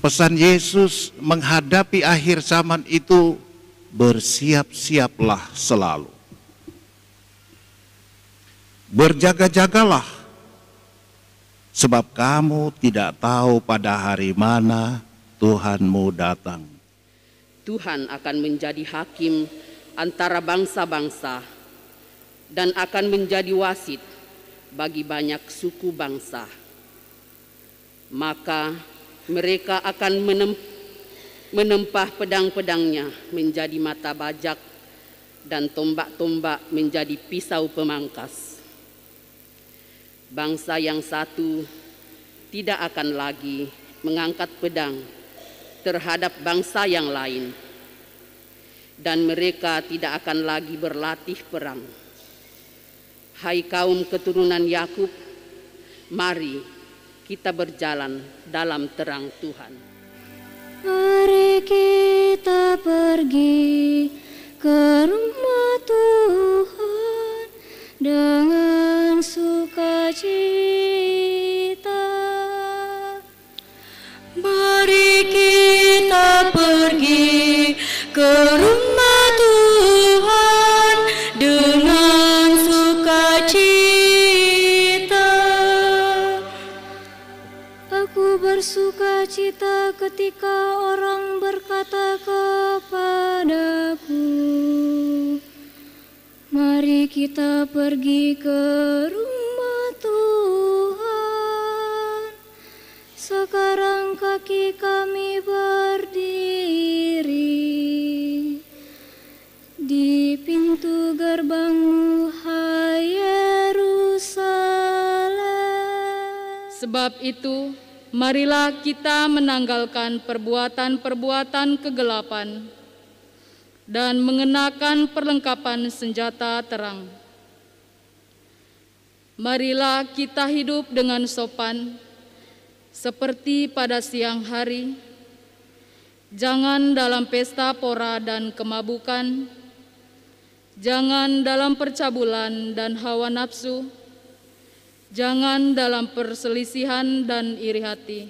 Pesan Yesus menghadapi akhir zaman itu, bersiap-siaplah selalu. Berjaga-jagalah, sebab kamu tidak tahu pada hari mana Tuhanmu datang. Tuhan akan menjadi hakim antara bangsa-bangsa dan akan menjadi wasit bagi banyak suku bangsa. Maka mereka akan menempah pedang-pedangnya menjadi mata bajak dan tombak-tombak menjadi pisau pemangkas. Bangsa yang satu tidak akan lagi mengangkat pedang terhadap bangsa yang lain, dan mereka tidak akan lagi berlatih perang. Hai kaum keturunan Yakub, mari kita berjalan dalam terang Tuhan. Mari kita pergi ke rumah Tuhan dengan sukacita. Mari kita pergi ke rumah Tuhan dengan sukacita. Aku bersukacita ketika orang berkata kepadaku, mari kita pergi ke rumah Tuhan. Sekarang kaki kami berdiri di pintu gerbangmu, hai Yerusalem. Sebab itu, marilah kita menanggalkan perbuatan-perbuatan kegelapan dan mengenakan perlengkapan senjata terang. Marilah kita hidup dengan sopan, seperti pada siang hari, jangan dalam pesta pora dan kemabukan, jangan dalam percabulan dan hawa nafsu, jangan dalam perselisihan dan iri hati.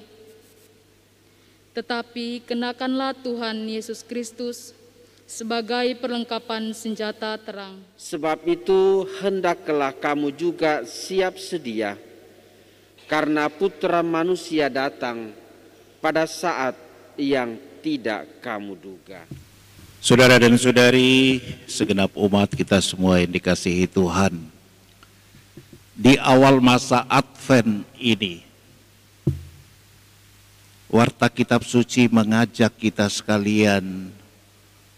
Tetapi kenakanlah Tuhan Yesus Kristus sebagai perlengkapan senjata terang. Sebab itu hendaklah kamu juga siap sedia, karena Putra Manusia datang pada saat yang tidak kamu duga. Saudara dan saudari, segenap umat kita semua yang dikasihi Tuhan, di awal masa Advent ini, Warta Kitab Suci mengajak kita sekalian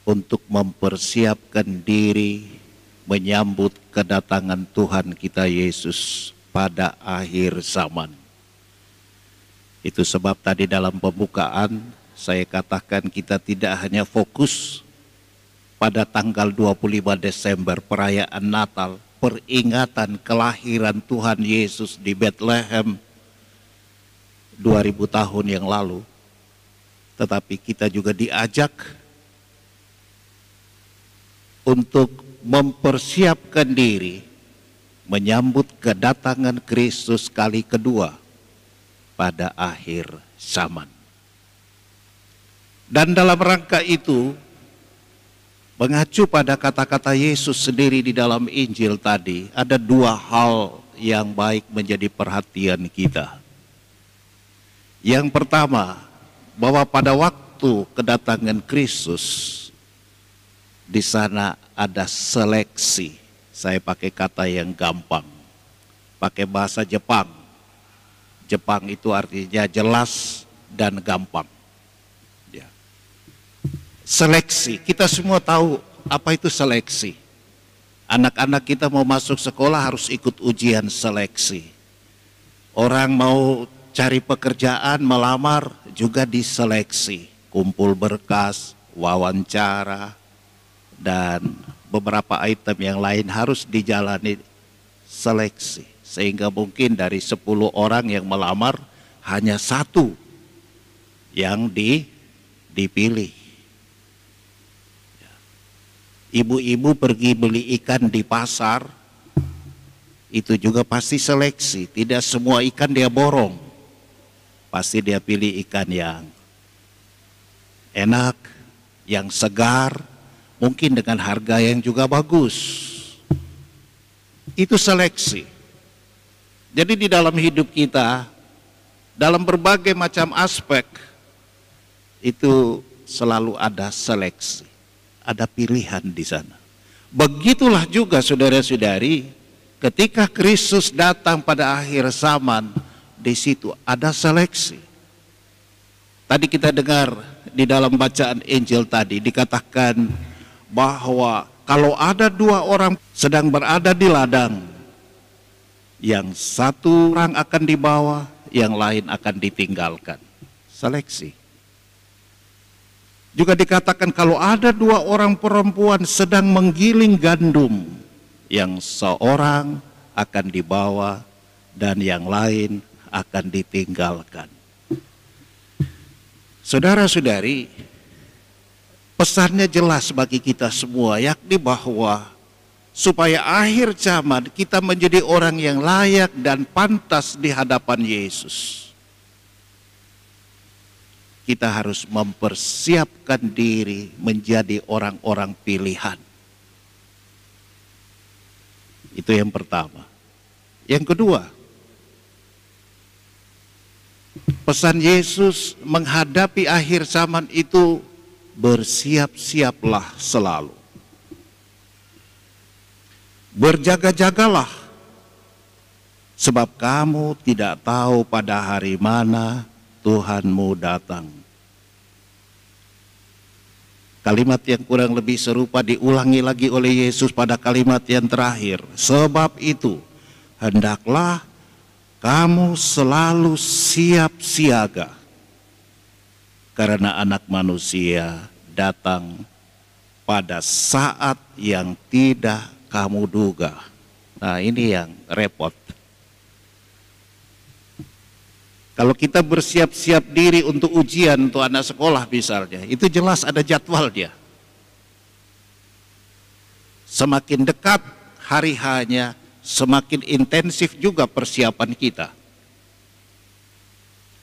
untuk mempersiapkan diri menyambut kedatangan Tuhan kita Yesus pada akhir zaman. Itu sebab tadi dalam pembukaan saya katakan kita tidak hanya fokus pada tanggal 25 Desember perayaan Natal, peringatan kelahiran Tuhan Yesus di Bethlehem 2000 tahun yang lalu, tetapi kita juga diajak untuk mempersiapkan diri menyambut kedatangan Kristus kali kedua pada akhir zaman. Dan dalam rangka itu, mengacu pada kata-kata Yesus sendiri di dalam Injil tadi, ada dua hal yang baik menjadi perhatian kita. Yang pertama, bahwa pada waktu kedatangan Kristus, di sana ada seleksi. Saya pakai kata yang gampang, pakai bahasa Jepang. Jepang itu artinya jelas dan gampang. Ya. Seleksi, kita semua tahu apa itu seleksi. Anak-anak kita mau masuk sekolah harus ikut ujian seleksi. Orang mau cari pekerjaan, melamar juga diseleksi. Kumpul berkas, wawancara, dan beberapa item yang lain harus dijalani seleksi. Sehingga mungkin dari 10 orang yang melamar, hanya 1 yang dipilih. Ibu-ibu pergi beli ikan di pasar, itu juga pasti seleksi. Tidak semua ikan dia borong. Pasti dia pilih ikan yang enak, yang segar, mungkin dengan harga yang juga bagus. Itu seleksi. Jadi di dalam hidup kita, dalam berbagai macam aspek, itu selalu ada seleksi, ada pilihan di sana. Begitulah juga saudara-saudari, ketika Kristus datang pada akhir zaman, di situ ada seleksi. Tadi kita dengar di dalam bacaan Injil tadi dikatakan bahwa kalau ada dua orang sedang berada di ladang, yang satu orang akan dibawa, yang lain akan ditinggalkan. Seleksi. Juga dikatakan kalau ada dua orang perempuan sedang menggiling gandum, yang seorang akan dibawa dan yang lain akan ditinggalkan. Saudara-saudari, pesannya jelas bagi kita semua, yakni bahwa supaya akhir zaman kita menjadi orang yang layak dan pantas di hadapan Yesus, kita harus mempersiapkan diri menjadi orang-orang pilihan. Itu yang pertama. Yang kedua, pesan Yesus menghadapi akhir zaman itu, bersiap-siaplah selalu. Berjaga-jagalah, sebab kamu tidak tahu pada hari mana Tuhanmu datang. Kalimat yang kurang lebih serupa diulangi lagi oleh Yesus pada kalimat yang terakhir. Sebab itu, hendaklah kamu selalu siap siaga, karena Anak Manusia datang pada saat yang tidak kamu duga. Nah, ini yang repot. Kalau kita bersiap-siap diri untuk ujian untuk anak sekolah misalnya, itu jelas ada jadwalnya. Semakin dekat hari hanya, semakin intensif juga persiapan kita.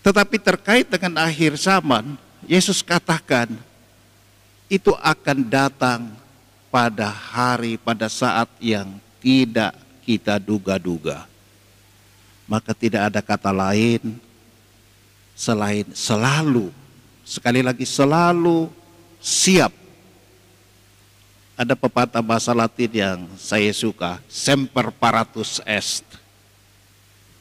Tetapi terkait dengan akhir zaman, Yesus katakan itu akan datang pada hari, pada saat yang tidak kita duga-duga. Maka tidak ada kata lain selain selalu, sekali lagi selalu siap. Ada pepatah bahasa Latin yang saya suka, semper paratus est.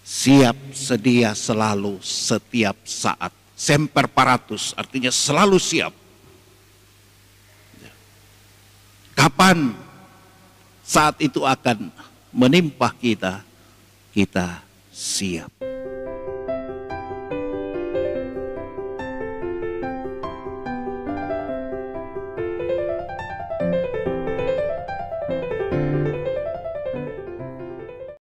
Siap, sedia, selalu, setiap saat. Semper paratus artinya selalu siap. Kapan saat itu akan menimpa kita, kita siap.